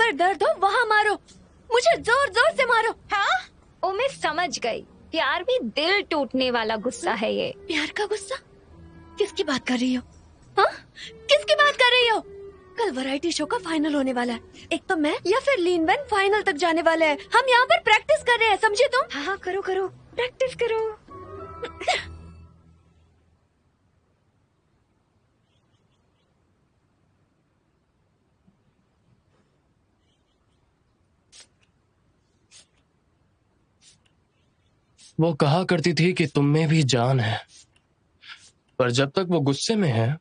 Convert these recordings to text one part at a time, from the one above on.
पर दर्द हो वहाँ मारो, मुझे जोर जोर से मारो। हाँ? ओ मैं समझ गई, प्यार भी दिल टूटने वाला गुस्सा है ये। प्यार का गुस्सा? किसकी बात कर रही हो? हाँ, किसकी बात कर रही हो? कल वैरायटी शो का फाइनल होने वाला है। एक तो मैं या फिर लीन वैन फाइनल तक जाने वाले हैं। हम यहाँ पर प्रैक्टिस कर रहे हैं, समझे तुम? हाँ हाँ, करो करो, प्रैक्टिस करो। वो कहा करती थी कि तुम में भी जान है, पर जब तक वो गुस्से में है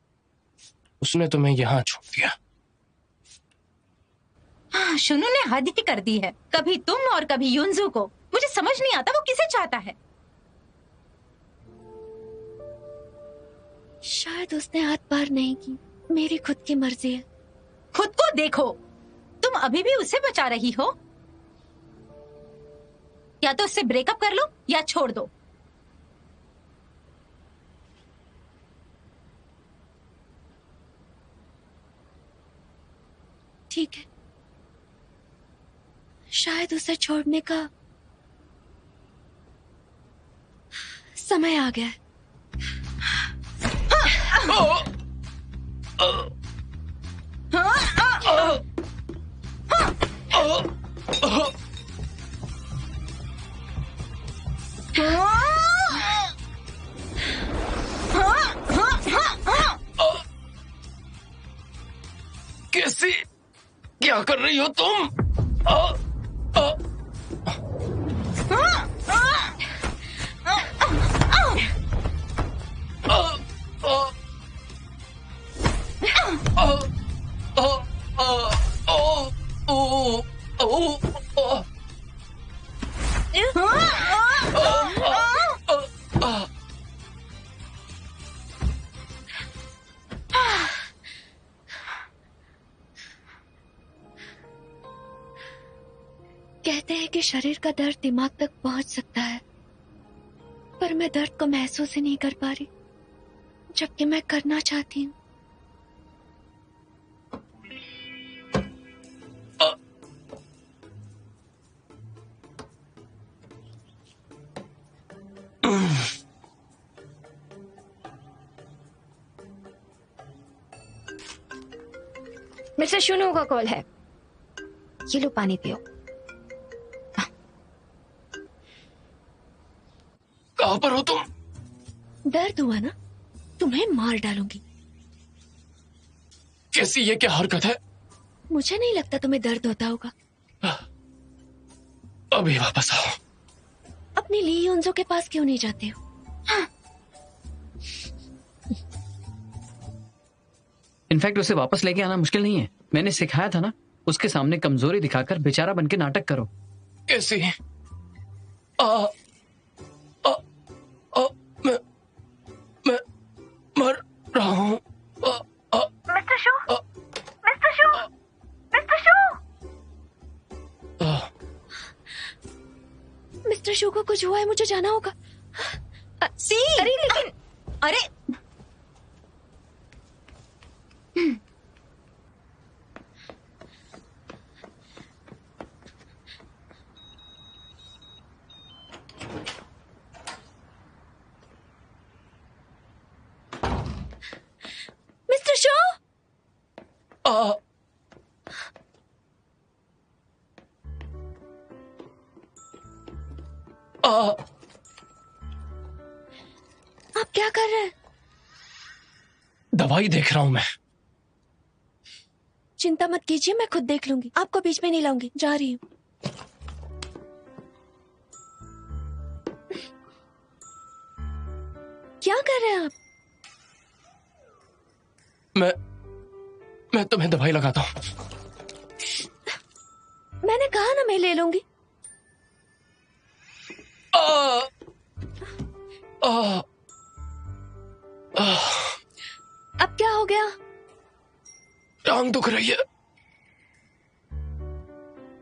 उसने तुम्हें यहाँ छोड़ दिया। हाँ, शुनू ने हद ही कर दी है। कभी तुम और कभी युनजू को। मुझे समझ नहीं आता वो किसे चाहता है। शायद उसने हाथ पार नहीं की, मेरी खुद की मर्जी है। खुद को देखो, तुम अभी भी उसे बचा रही हो। या तो उससे ब्रेकअप कर लो या छोड़ दो। ठीक है, शायद उसे छोड़ने का समय आ गया है। कैसी, क्या कर रही हो तुम? कहते हैं कि शरीर का दर्द दिमाग तक पहुंच सकता है, पर मैं दर्द को महसूस ही नहीं कर पा रही, जबकि मैं करना चाहती हूँ। मिस्टर शुनू का कॉल है। ये लो पानी पियो। कहाँ पर हो तुम? दर्द हुआ ना, तुम्हें मार डालूंगी। कैसी, ये क्या हरकत है? मुझे नहीं लगता तुम्हें दर्द होता होगा। अभी वापस आओ। अपनी ली युनजो के पास क्यों नहीं जाते हो? इनफैक्ट उसे वापस लेके आना मुश्किल नहीं है। मैंने सिखाया था ना, उसके सामने कमजोरी दिखाकर बेचारा बन के नाटक करो। कैसी? मैं मर रहा हूँ। मिस्टर शू, मिस्टर शू, मिस्टर शू, मिस्टर शू को कुछ हुआ है, मुझे जाना होगा। सी, अरे लेकिन, अरे मिस्टर शू, आप क्या कर रहे हैं? दवाई देख रहा हूँ मैं। चिंता मत कीजिए, मैं खुद देख लूंगी। आपको बीच में नहीं लाऊंगी, जा रही हूँ। क्या कर रहे हैं आप? मैं तुम्हें दवाई लगाता हूँ। मैंने कहा ना मैं ले लूंगी। अब क्या हो गया? टांग दुख रही है,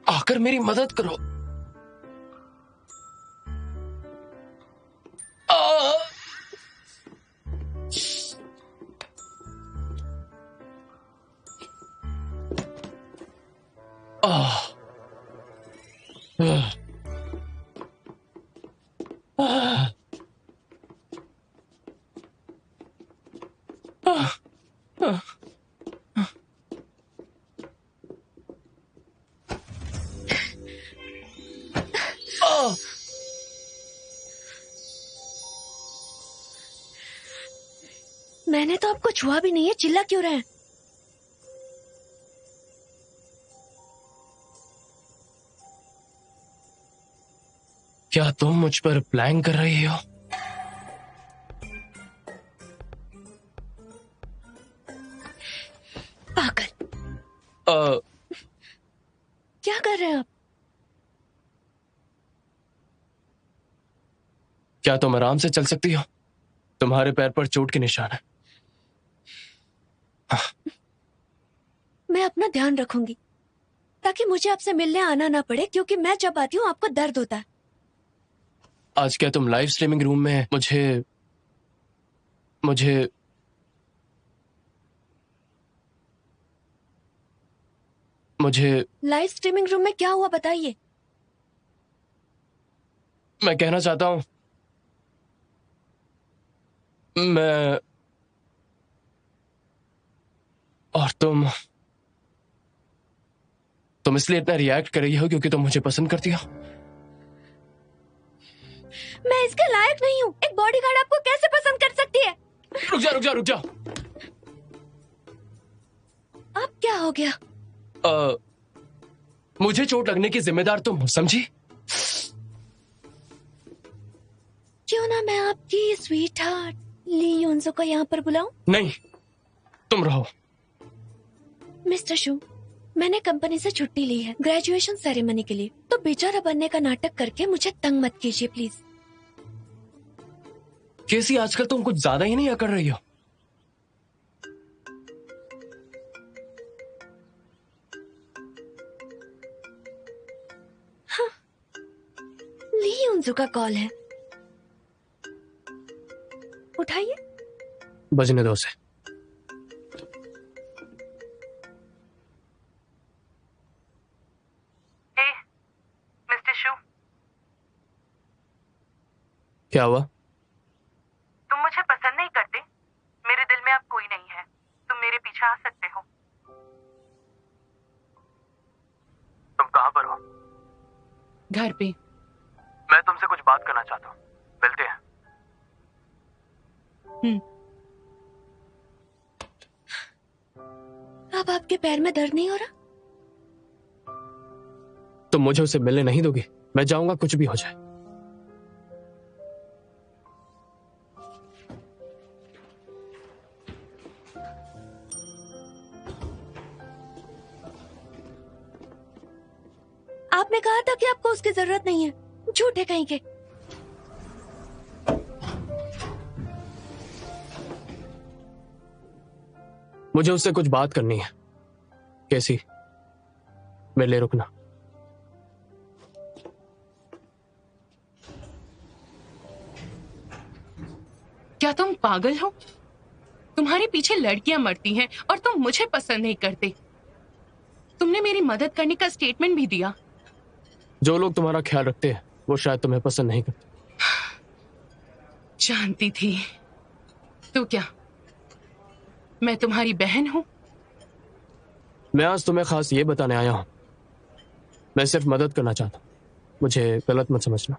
आकर मेरी मदद करो। आह, आह, आह, आह, आह, आह। मैंने तो आपको छुआ भी नहीं है, चिल्ला क्यों रहे हैं? क्या तुम मुझ पर प्लान कर रही हो? पागल, अ, क्या कर रहे हैं आप? क्या तुम आराम से चल सकती हो? तुम्हारे पैर पर चोट के निशान है। मैं अपना ध्यान रखूंगी ताकि मुझे आपसे मिलने आना ना पड़े, क्योंकि मैं जब आती हूँ आपको दर्द होता है। आज क्या तुम लाइव स्ट्रीमिंग रूम में मुझे मुझे मुझे लाइव स्ट्रीमिंग रूम में क्या हुआ बताइए। मैं कहना चाहता हूं, मैं और तुम इसलिए इतना रिएक्ट कर रही हो क्योंकि तुम मुझे पसंद करती हो। मैं इसके लायक नहीं हूँ। एक बॉडीगार्ड आपको कैसे पसंद कर सकती है? रुक जा रुक जा रुक जा। अब क्या हो गया? मुझे चोट लगने की जिम्मेदार तुम हो, समझी? क्यों ना मैं आपकी स्वीट हार्ट ली यून्सो को यहाँ पर बुलाऊं? नहीं, तुम रहो। मिस्टर शू, मैंने कंपनी से छुट्टी ली है ग्रेजुएशन सेरेमनी के लिए, तो बेचारा बनने का नाटक करके मुझे तंग मत कीजिए प्लीज। केसी, आजकल तुम कुछ ज्यादा ही नहीं कर रही हो। हाँ, ली यून्सो का कॉल है, उठाइए। बजने दो उसे। मिस्टर शू, क्या हुआ? तुम मुझे पसंद नहीं करते। मेरे दिल में अब कोई नहीं है। तुम मेरे पीछे आ सकते हो। तुम कहाँ पर हो? घर पे। मैं तुमसे कुछ बात करना चाहता हूँ। मिलते हैं। अब आपके पैर में दर्द नहीं हो रहा? तुम मुझे उसे मिलने नहीं दोगी? मैं जाऊंगा कुछ भी हो जाए। आपने कहा था कि आपको उसकी जरूरत नहीं है, झूठे कहीं के। मुझे उससे कुछ बात करनी है। कैसी, मेरे लिए रुकना। क्या तुम पागल हो? तुम्हारे पीछे लड़कियां मरती हैं और तुम मुझे पसंद नहीं करते। तुमने मेरी मदद करने का स्टेटमेंट भी दिया। जो लोग तुम्हारा ख्याल रखते हैं वो शायद तुम्हें पसंद नहीं करते। जानती थी। तो क्या मैं तुम्हारी बहन हूं? मैं आज तुम्हें खास ये बताने आया हूं। मैं सिर्फ मदद करना चाहता हूं, मुझे गलत मत समझना।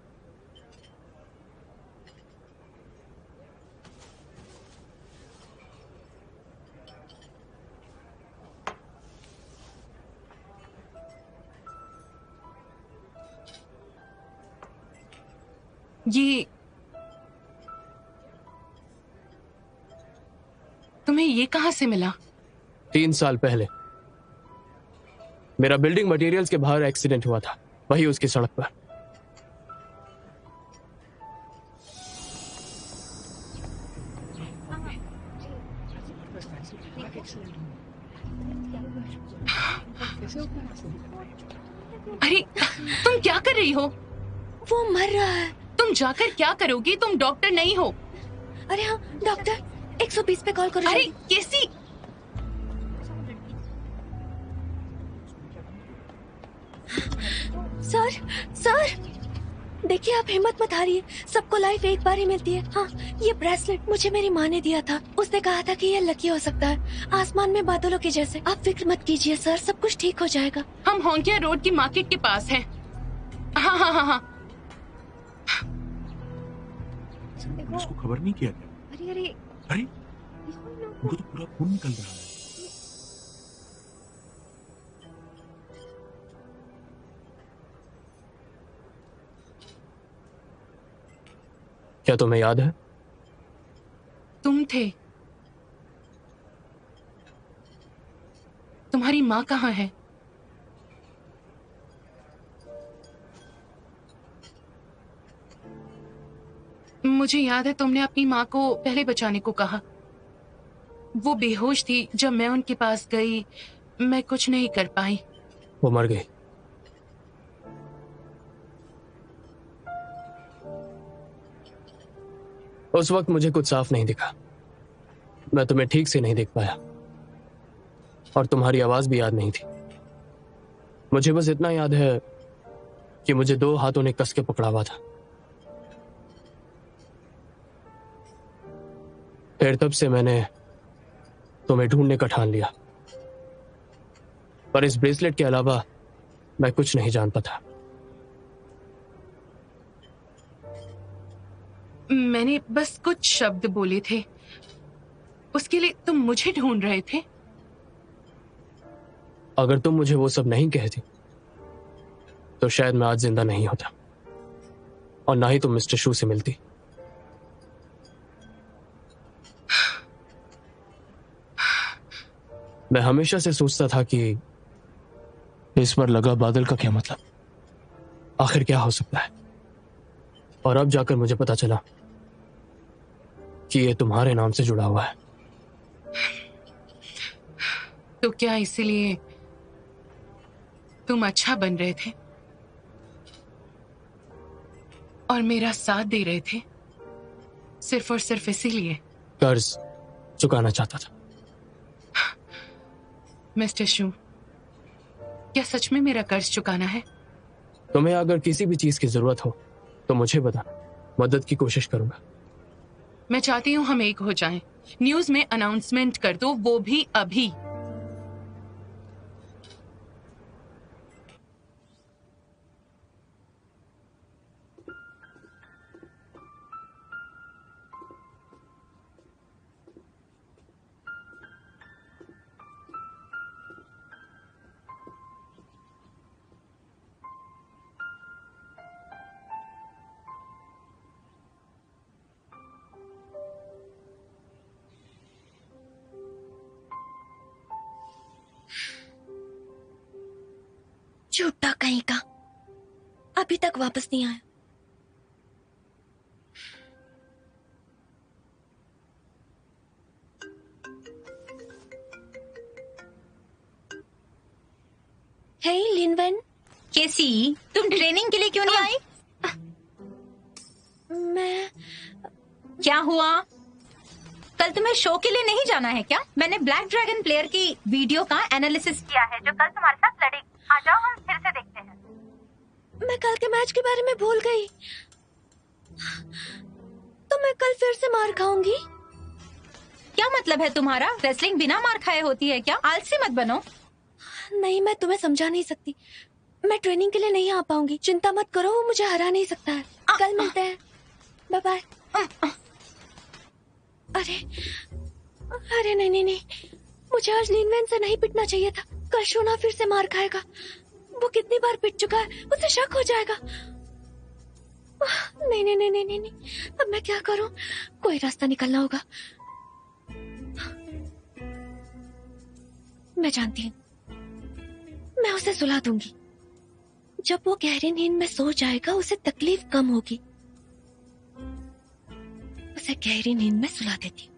ये तुम्हें ये कहां से मिला? 3 साल पहले मेरा बिल्डिंग मटेरियल्स के बाहर एक्सीडेंट हुआ था, वही उसकी सड़क पर। अरे तुम क्या कर रही हो? वो मर रहा है। तुम जाकर क्या करोगी? तुम डॉक्टर नहीं हो। अरे हाँ डॉक्टर, 120 पे कॉल करो। अरे जल्दी। कैसी? सर सर देखिए, आप हिम्मत मत हारिए, सबको लाइफ एक बार ही मिलती है। हाँ, ये ब्रेसलेट मुझे मेरी माँ ने दिया था। उसने कहा था कि ये लकी हो सकता है, आसमान में बादलों के जैसे। आप फिक्र मत कीजिए सर, सब कुछ ठीक हो जाएगा। हम होंगिया रोड की मार्केट के पास हैं। हाँ हाँ हाँ हाँ। पुलिस को खबर नहीं किया क्या? अरे अरे अरे उनको तो पूरा खून निकल रहा है। क्या तुम्हें याद है? तुम थे। तुम्हारी माँ कहाँ है? मुझे याद है तुमने अपनी माँ को पहले बचाने को कहा। वो बेहोश थी जब मैं उनके पास गई। मैं कुछ नहीं कर पाई। वो मर गई। उस वक्त मुझे कुछ साफ नहीं दिखा, मैं तुम्हें ठीक से नहीं देख पाया और तुम्हारी आवाज भी याद नहीं थी। मुझे बस इतना याद है कि मुझे 2 हाथों ने कस के पकड़ा हुआ था। फिर तब से मैंने तुम्हें ढूंढने का ठान लिया, पर इस ब्रेसलेट के अलावा मैं कुछ नहीं जानता था। मैंने बस कुछ शब्द बोले थे, उसके लिए तुम मुझे ढूंढ रहे थे। अगर तुम मुझे वो सब नहीं कहती तो शायद मैं आज जिंदा नहीं होता और ना ही तुम मिस्टर शू से मिलती। मैं हमेशा से सोचता था कि इस पर लगा बादल का क्या मतलब, आखिर क्या हो सकता है, और अब जाकर मुझे पता चला कि ये तुम्हारे नाम से जुड़ा हुआ है। तो क्या इसीलिए तुम अच्छा बन रहे थे और मेरा साथ दे रहे थे, सिर्फ और सिर्फ इसीलिए? कर्ज चुकाना चाहता था। मिस्टर शू, क्या सच में मेरा कर्ज चुकाना है? तुम्हें अगर किसी भी चीज की जरूरत हो तो मुझे बताना, मदद की कोशिश करूंगा। मैं चाहती हूँ हम एक हो जाएं। न्यूज में अनाउंसमेंट कर दो, वो भी अभी। झूठा कहीं का, अभी तक वापस नहीं आया। हे लिनवन, केसी, तुम ट्रेनिंग के लिए क्यों नहीं आई? मैं क्या हुआ? कल तुम्हें शो के लिए नहीं जाना है क्या? मैंने ब्लैक ड्रैगन प्लेयर की वीडियो का एनालिसिस किया है जो कल तुम्हारे साथ लड़ेगी। आ जाओ, हम फिर से देखते हैं। मैं कल के मैच के बारे में भूल गई, तो मैं कल फिर से मार खाऊंगी। क्या मतलब है तुम्हारा? रेसलिंग बिना मार खाए होती है क्या? आलसी मत बनो। नहीं, मैं तुम्हें समझा नहीं सकती। मैं ट्रेनिंग के लिए नहीं आ पाऊंगी। चिंता मत करो, वो मुझे हरा नहीं सकता है। कल मिलते हैं, बाय बाय। अरे अरे नहीं नहीं नहीं, मुझे आज लिनवेन से नहीं पिटना चाहिए था। कल शोना फिर से मार खाएगा। वो कितनी बार पिट चुका है, उसे शक हो जाएगा। नहीं नहीं नहीं नहीं नहीं नहीं, अब मैं क्या करूं? कोई रास्ता निकलना होगा। मैं जानती हूँ, मैं उसे सुला दूंगी। जब वो गहरी नींद में सो जाएगा उसे तकलीफ कम होगी। उसे गहरी नींद में सुला देती हूँ।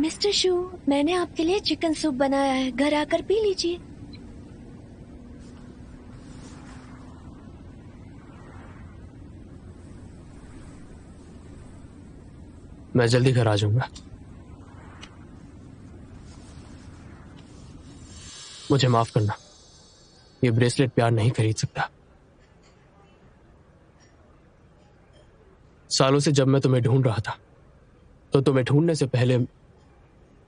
मिस्टर शू, मैंने आपके लिए चिकन सूप बनाया है, घर आकर पी लीजिए। मैं जल्दी घर आ जाऊंगा। मुझे माफ करना, ये ब्रेसलेट प्यार नहीं खरीद सकता। सालों से जब मैं तुम्हें ढूंढ रहा था, तो तुम्हें ढूंढने से पहले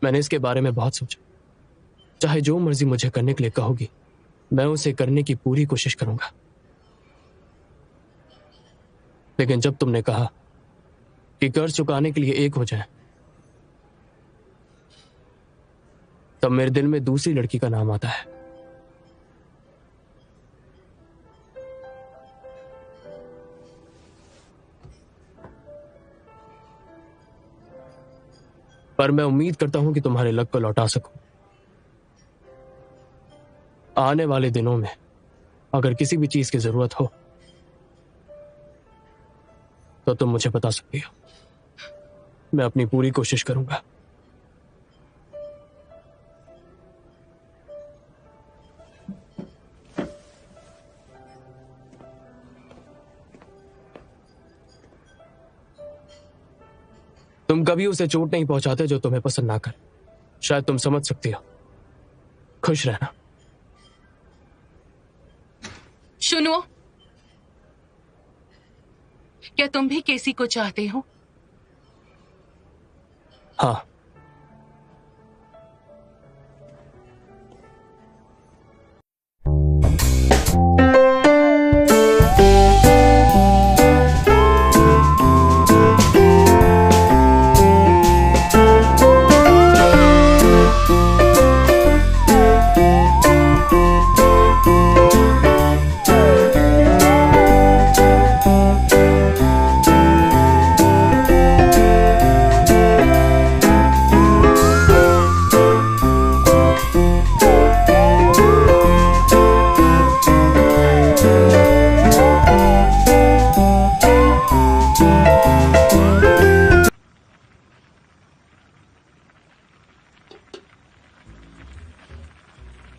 मैंने इसके बारे में बहुत सोचा। चाहे जो मर्जी मुझे करने के लिए कहोगी, मैं उसे करने की पूरी कोशिश करूंगा। लेकिन जब तुमने कहा कि कर्ज चुकाने के लिए एक हो जाए, तब मेरे दिल में दूसरी लड़की का नाम आता है। पर मैं उम्मीद करता हूं कि तुम्हारे लक को लौटा सकूं। आने वाले दिनों में अगर किसी भी चीज की जरूरत हो तो तुम मुझे बता सकती हो। मैं अपनी पूरी कोशिश करूंगा। तुम कभी उसे चोट नहीं पहुंचाते जो तुम्हें पसंद ना करे। शायद तुम समझ सकती हो। खुश रहना। सुनो, क्या तुम भी केसी को चाहते हो? हाँ।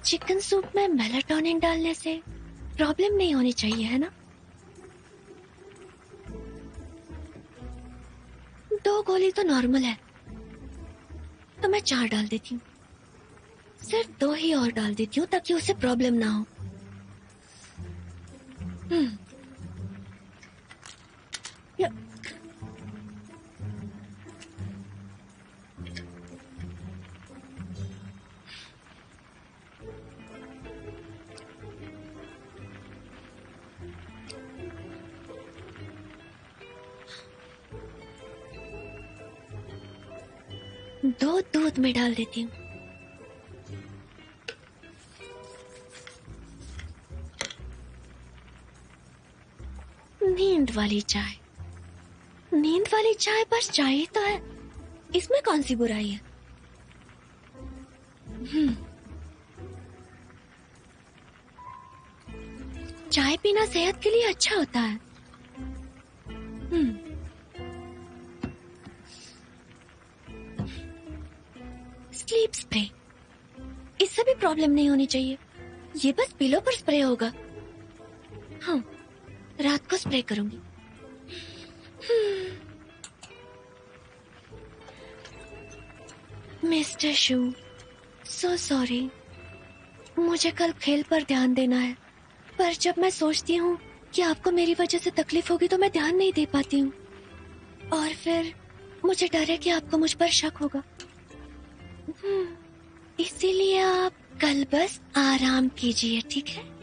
चिकन सूप में मेलाटोनिन डालने से प्रॉब्लम नहीं होनी चाहिए, है ना? 2 गोली तो नॉर्मल है, तो मैं 4 डाल देती हूँ। सिर्फ 2 ही और डाल देती हूँ ताकि उसे प्रॉब्लम ना हो। या- दो दूध में डाल देती हूँ। नींद वाली चाय। नींद वाली चाय बस चाय ही तो है, इसमें कौन सी बुराई है? चाय पीना सेहत के लिए अच्छा होता है। स्लीप स्प्रे, इससे भी प्रॉब्लम नहीं होनी चाहिए। ये बस पिलो पर स्प्रे होगा। हाँ, रात को स्प्रे करूंगी। मिस्टर शू, सो सॉरी। मुझे कल खेल पर ध्यान देना है, पर जब मैं सोचती हूँ कि आपको मेरी वजह से तकलीफ होगी तो मैं ध्यान नहीं दे पाती हूँ, और फिर मुझे डर है कि आपको मुझ पर शक होगा। इसीलिए आप कल बस आराम कीजिए, ठीक है?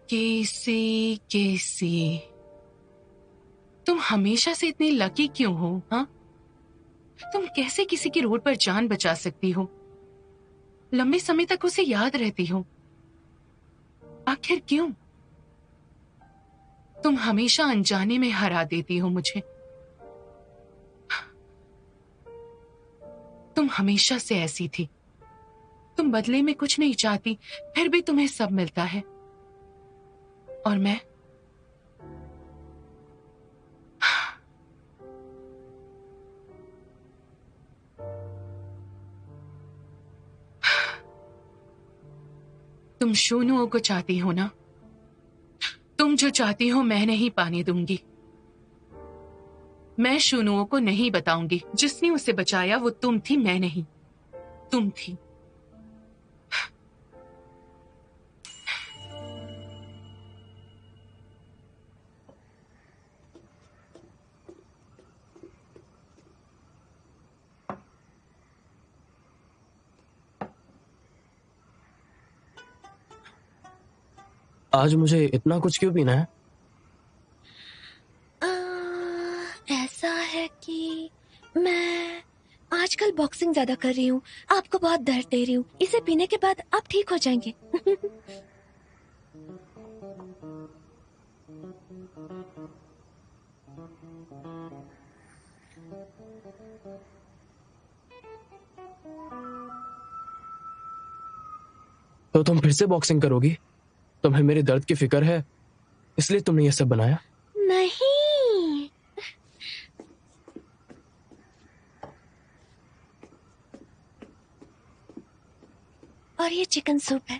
केसी, केसी, तुम हमेशा से इतनी लकी क्यों हो? हाँ, तुम कैसे किसी की रोड पर जान बचा सकती हो? लंबे समय तक उसे याद रहती हो। आखिर क्यों? तुम हमेशा अनजाने में हरा देती हो मुझे। तुम हमेशा से ऐसी थी। तुम बदले में कुछ नहीं चाहती, फिर भी तुम्हें सब मिलता है। और मैं तुम शूनुओं को चाहती हो ना? तुम जो चाहती हो मैं नहीं पाने दूंगी। मैं शूनुओं को नहीं बताऊंगी। जिसने उसे बचाया वो तुम थी, मैं नहीं। तुम थी। आज मुझे इतना कुछ क्यों पीना है? ऐसा है कि मैं आजकल बॉक्सिंग ज्यादा कर रही हूँ, आपको बहुत दर्द दे रही हूँ। इसे पीने के बाद आप ठीक हो जाएंगे। तो तुम फिर से बॉक्सिंग करोगी? तुम्हें मेरे दर्द की फिक्र है, इसलिए तुमने ये सब बनाया? नहीं, और ये चिकन सूप है।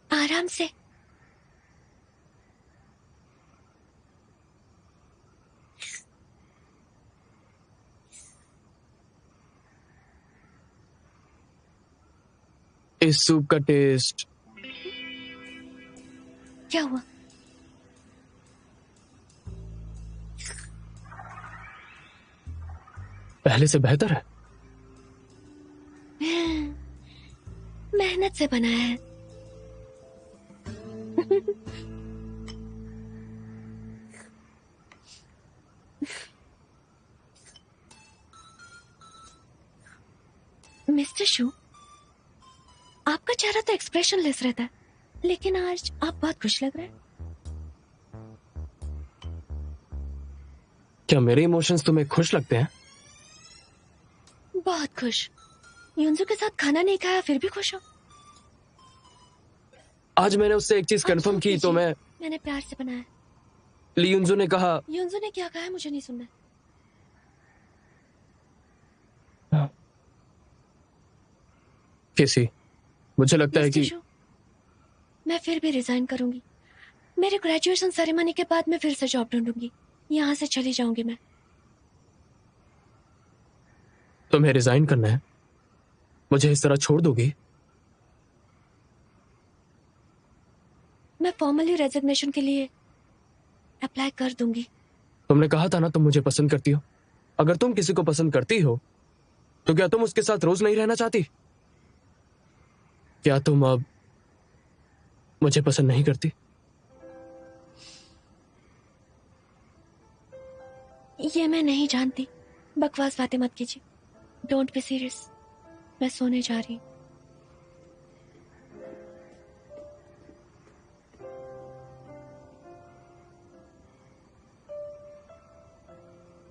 आराम से। इस सूप का टेस्ट क्या हुआ? पहले से बेहतर है। मेहनत से बनाया है। मिस्टर शू, आपका चेहरा तो एक्सप्रेशन लेस रहता है, लेकिन आज आप बहुत खुश लग रहे हैं। क्या मेरे इमोशंस तुम्हें खुश लगते हैं? बहुत खुश। युंजू के साथ खाना नहीं खाया फिर भी खुश हो? आज मैंने उससे एक चीज आप कंफर्म सुन की तो लीजिए, मैं मैंने प्यार से बनाया। ली युंजू ने कहा। युंजू ने क्या कहा है मुझे नहीं सुनना। कैसी? मुझे लगता है मिस्टर कि शू, मैं फिर भी रिजाइन करूंगी। मेरे ग्रेजुएशन सेरेमनी के बाद मैं फिर से जॉब ढूंढूंगी। यहाँ से चली जाऊंगी मैं। तुम्हें रिजाइन करना है? मुझे इस तरह छोड़ दोगी? मैं फॉर्मली रेजिग्नेशन के लिए अप्लाई कर दूंगी। तुमने कहा था ना तुम मुझे पसंद करती हो। अगर तुम किसी को पसंद करती हो तो क्या तुम उसके साथ रोज नहीं रहना चाहती? क्या तुम अब मुझे पसंद नहीं करती? ये मैं नहीं जानती। बकवास बातें मत कीजिए। Don't be serious. मैं सोने जा रही हूँ।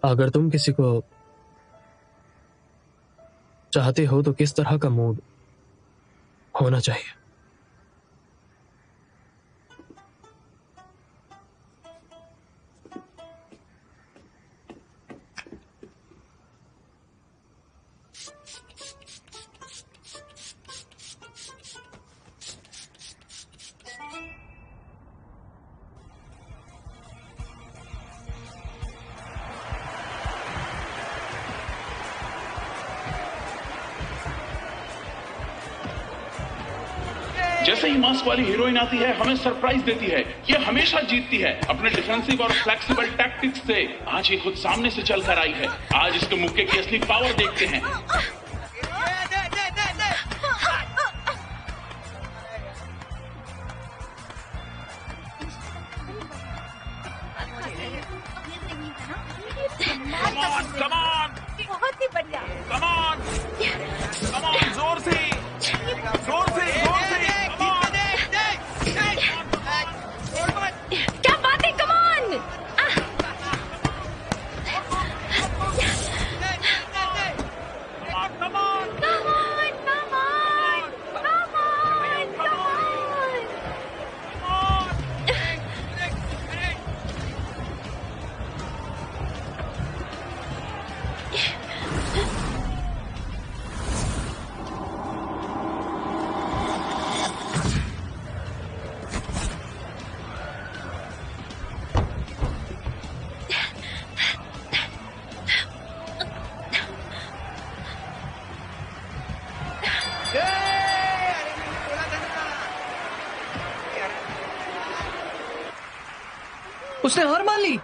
अगर तुम किसी को चाहते हो तो किस तरह का मूड होना चाहिए? जैसे ही मास्क वाली हीरोइन आती है हमें सरप्राइज देती है। ये हमेशा जीतती है अपने डिफेंसिव और फ्लेक्सिबल टैक्टिक्स से। आज ये खुद सामने से चलकर आई है। आज इसके मुक्के की असली पावर देखते हैं। उसने हार मान ली।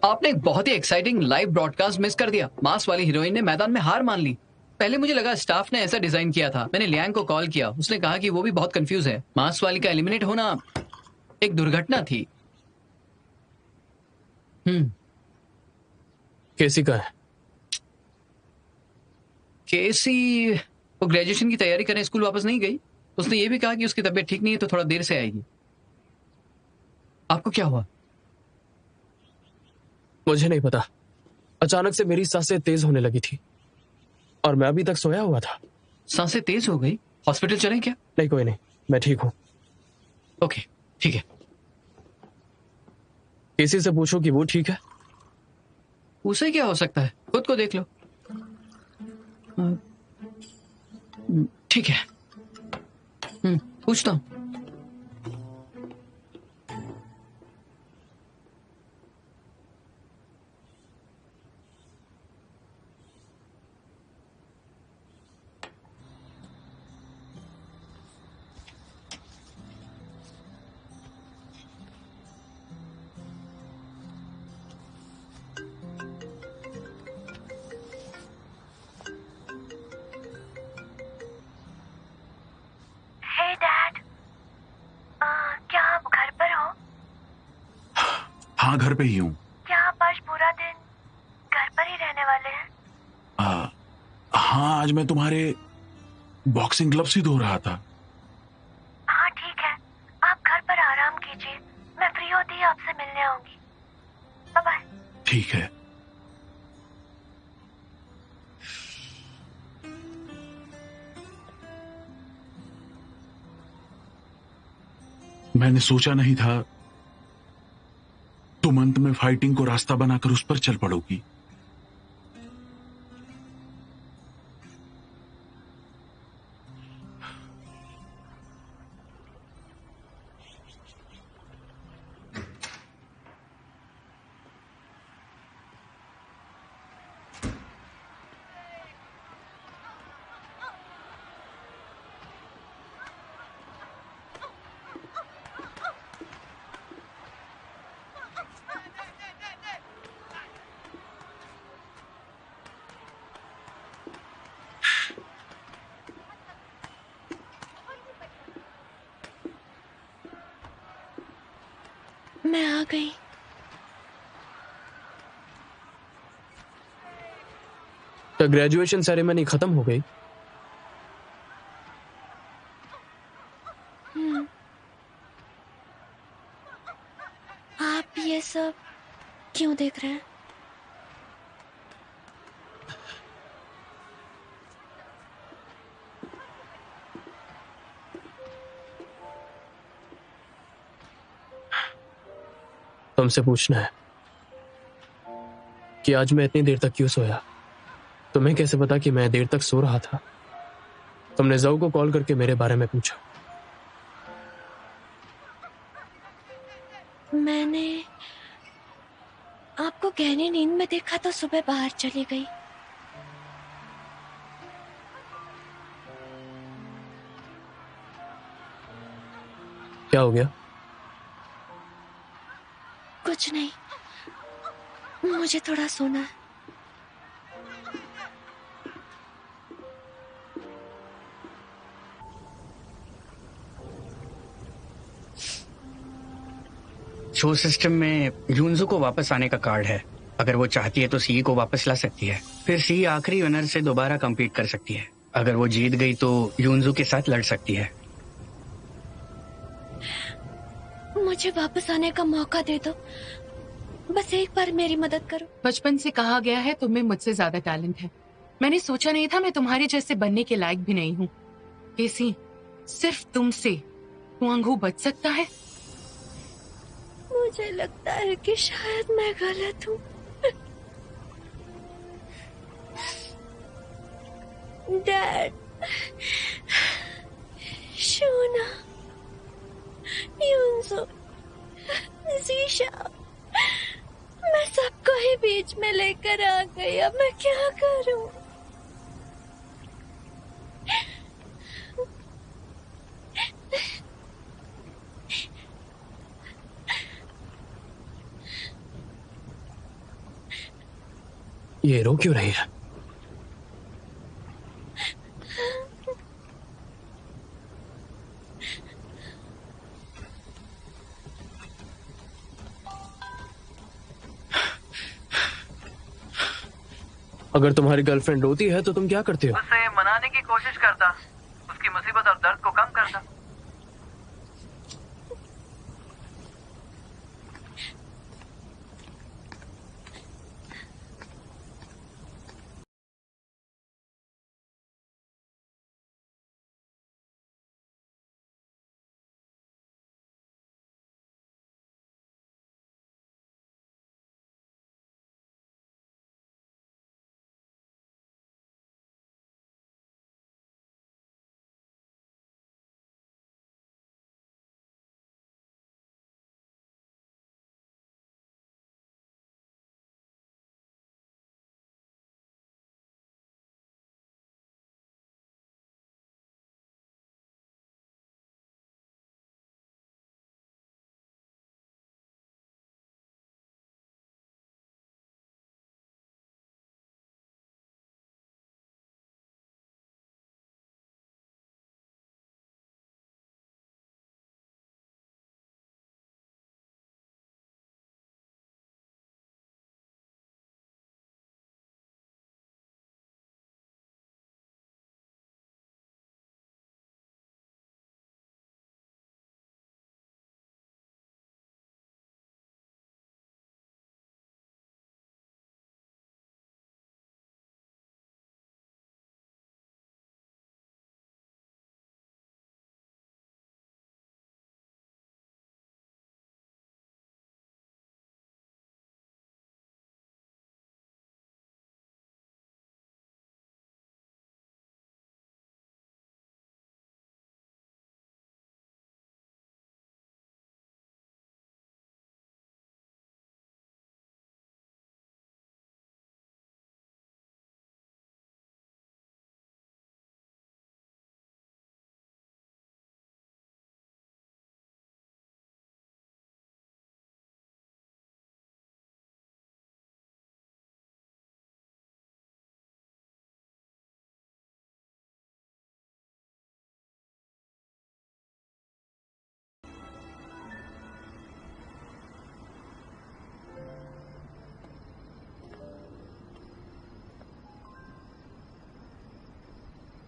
आपने एक बहुत ही एक्साइटिंग लाइव ब्रॉडकास्ट मिस कर दिया। मास वाली हीरोइन ने मैदान में हार मान ली। पहले मुझे लगा स्टाफ ने ऐसा डिजाइन किया था। मैंने लियांग को कॉल किया, उसने कहा कि वो भी बहुत कंफ्यूज है। मास वाली का एलिमिनेट होना एक दुर्घटना थी। केसी का है? केसी वो ग्रेजुएशन की तैयारी करने स्कूल वापस नहीं गई। उसने ये भी कहा कि उसकी तबीयत ठीक नहीं है तो थोड़ा देर से आएगी। आपको क्या हुआ? मुझे नहीं पता, अचानक से मेरी सांसें तेज होने लगी थी और मैं अभी तक सोया हुआ था। सांसें तेज हो गई? हॉस्पिटल चलें क्या? नहीं, कोई नहीं, मैं ठीक हूं। ओके, ठीक है। किसी से पूछो कि वो ठीक है। उसे क्या हो सकता है, खुद को देख लो। ठीक है, पूछता हूं। हाँ, घर पे ही हूँ। क्या आप आज पूरा दिन घर पर ही रहने वाले हैं? हाँ, आज मैं तुम्हारे बॉक्सिंग ग्लव्स ही धो रहा था। हाँ ठीक है, आप घर पर आराम कीजिए, मैं फ्री होती ही आपसे मिलने आऊंगी। Bye bye. ठीक है। मैंने सोचा नहीं था तुम अंत में फाइटिंग को रास्ता बनाकर उस पर चल पड़ोगी। मैं आ गई। तो ग्रेजुएशन सेरेमनी खत्म हो गई? आप ये सब क्यों देख रहे हैं? तुमसे पूछना है कि आज मैं इतनी देर तक क्यों सोया। तुम्हें कैसे पता कि मैं देर तक सो रहा था? तुमने ज़ऊ को कॉल करके मेरे बारे में पूछा। मैंने आपको गहरी नींद में देखा तो सुबह बाहर चली गई। क्या हो गया? कुछ नहीं, मुझे थोड़ा सोना है। शो सिस्टम में यून्जो को वापस आने का कार्ड है। अगर वो चाहती है तो सीई को वापस ला सकती है। फिर सी आखिरी विनर से दोबारा compete कर सकती है। अगर वो जीत गई तो यूनजू के साथ लड़ सकती है। मुझे वापस आने का मौका दे दो, बस एक बार मेरी मदद करो। बचपन से कहा गया है तुम्हें मुझसे ज्यादा टैलेंट है। मैंने सोचा नहीं था मैं तुम्हारे जैसे बनने के लायक भी नहीं हूँ। केसी, सिर्फ तुमसे हुआंग बच सकता है। मुझे लगता है कि शायद मैं गलत हूँ। डैड, शोना, यूनसो, जीशा, मैं सबको ही बीच में लेकर आ गई। अब मैं क्या करूं? ये रो क्यों रही है? अगर तुम्हारी गर्लफ्रेंड रोती है तो तुम क्या करते हो? उसे मनाने की कोशिश करता, उसकी मुसीबत और दर्द को कम करता।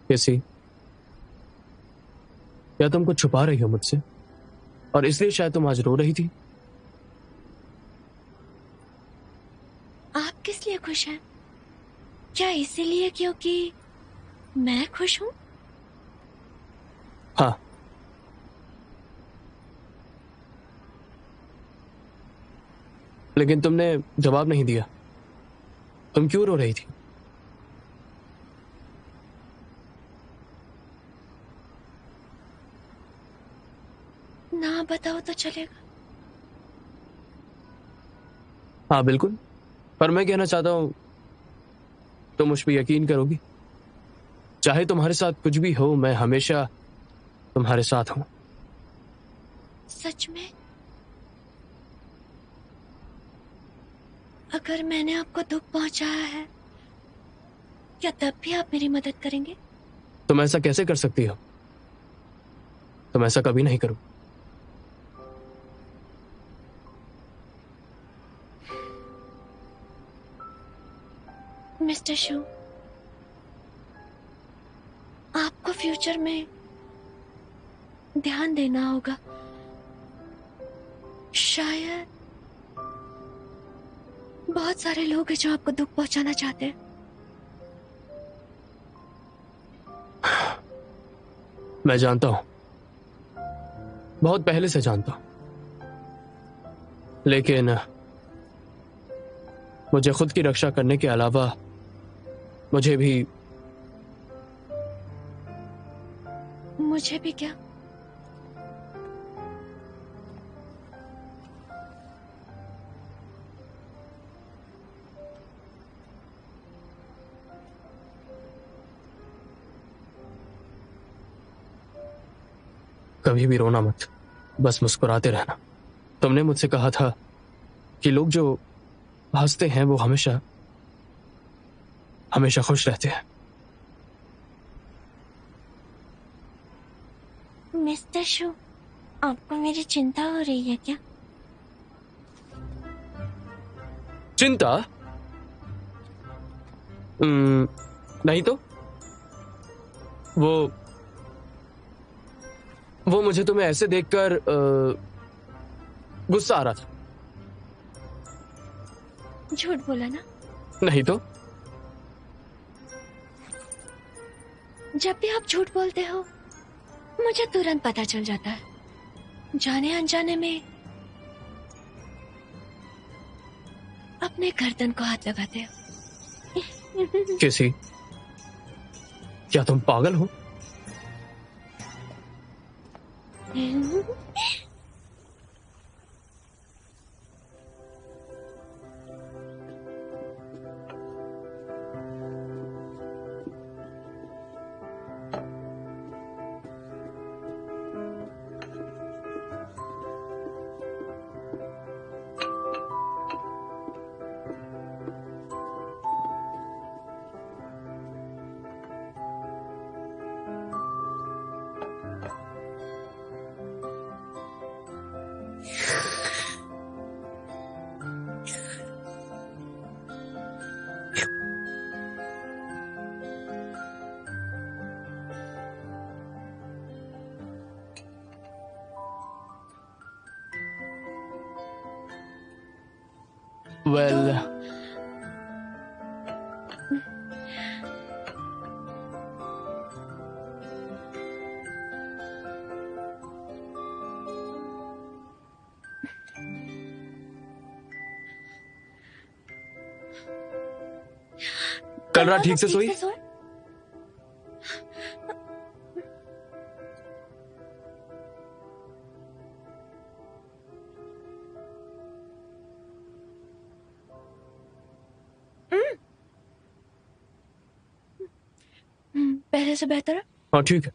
कैसी? क्या तुम कुछ छुपा रही हो मुझसे और इसलिए शायद तुम आज रो रही थी? आप किस लिए खुश हैं? क्या इसीलिए क्योंकि मैं खुश हूँ? हाँ। लेकिन तुमने जवाब नहीं दिया। तुम क्यों रो रही थी? ना बताओ तो चलेगा? हाँ बिल्कुल, पर मैं कहना चाहता हूं तुम मुझ पर यकीन करोगी? चाहे तुम्हारे साथ कुछ भी हो, मैं हमेशा तुम्हारे साथ हूं। सच में? अगर मैंने आपको दुख पहुंचाया है, क्या तब भी आप मेरी मदद करेंगे? तुम ऐसा कैसे कर सकती हो? तुम ऐसा कभी नहीं करो। मैं मिस्टर शू, आपको फ्यूचर में ध्यान देना होगा। शायद बहुत सारे लोग हैं जो आपको दुख पहुंचाना चाहते हैं। मैं जानता हूं, बहुत पहले से जानता हूं, लेकिन मुझे खुद की रक्षा करने के अलावा मुझे भी क्या? कभी भी रोना मत, बस मुस्कुराते रहना। तुमने मुझसे कहा था कि लोग जो हंसते हैं वो हमेशा हमेशा खुश रहते हैं। मिस्टर शू, आपको मेरी चिंता हो रही है क्या? चिंता? नहीं तो। वो मुझे तुम्हें ऐसे देखकर गुस्सा आ रहा था। झूठ बोला ना? नहीं तो। जब भी आप झूठ बोलते हो मुझे तुरंत पता चल जाता है। जाने अनजाने में अपने गर्दन को हाथ लगाते हो। कैसी? क्या तुम पागल हो? Well, कल रात ठीक से सोई? पहले से बेहतर है? हाँ ठीक है।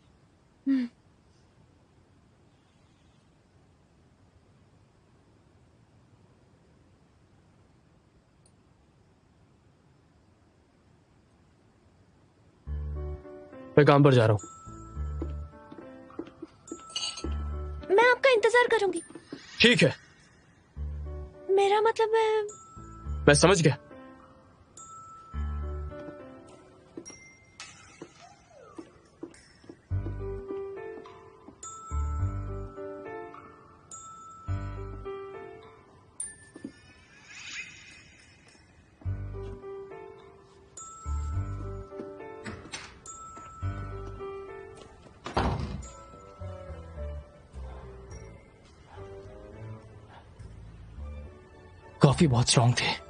मैं काम पर जा रहा हूँ। मैं आपका इंतजार करूंगी। ठीक है। मेरा मतलब है। मैं समझ गया। कॉफी बहुत स्ट्रांग थे।